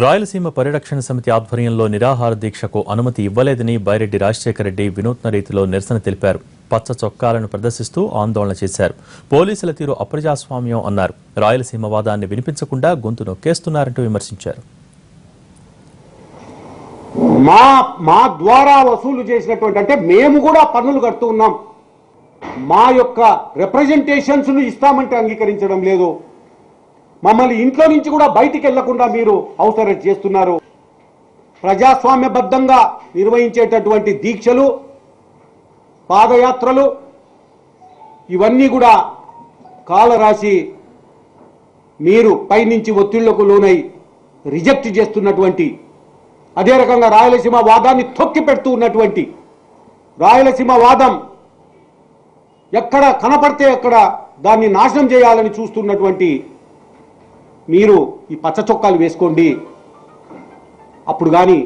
రాయలసీమ పరిరక్షణ సమితి ఆధ్వర్యంలో నిరాహార దీక్షకు అనుమతి ఇవ్వలేదని బైరెడ్డి రాజశేఖర రెడ్డి వినూత్న రీతిలో నిరసన తెలిపారు. పచ్చ చొక్కాలను ప్రదర్శిస్తూ ఆందోళన చేశారు. పోలీసుల తీరు అప్రజాస్వామ్యం అన్నారు. రాయలసీమ వాదాన్ని వినిపించకుండా గొంతు నొక్కేస్తున్నారంటూ విమర్శించారు. మా ద్వారా వసూలు చేసినటువంటి అంటే మేము కూడా పన్నులు కడుతూ ఉన్నాం. మా యొక్క రిప్రజెంటేషన్స్ ఇస్తామంటే అంగీకరించడం లేదు. మమ్మల్ని ఇంట్లో నుంచి కూడా బయటికి వెళ్లకుండా మీరు హౌస్ అరెస్ట్ చేస్తున్నారు. ప్రజాస్వామ్యబద్ధంగా నిర్వహించేటటువంటి దీక్షలు, పాదయాత్రలు ఇవన్నీ కూడా కాలరాసి మీరు పైనుంచి ఒత్తిళ్లకు లోనై రిజెక్ట్ చేస్తున్నటువంటి, అదే రకంగా రాయలసీమ వాదాన్ని తొక్కి పెడుతూ ఉన్నటువంటి, రాయలసీమ వాదం ఎక్కడ కనపడితే అక్కడ దాన్ని నాశనం చేయాలని చూస్తున్నటువంటి మీరు ఈ పచ్చ చొక్కాలు వేసుకోండి. అప్పుడు కానీ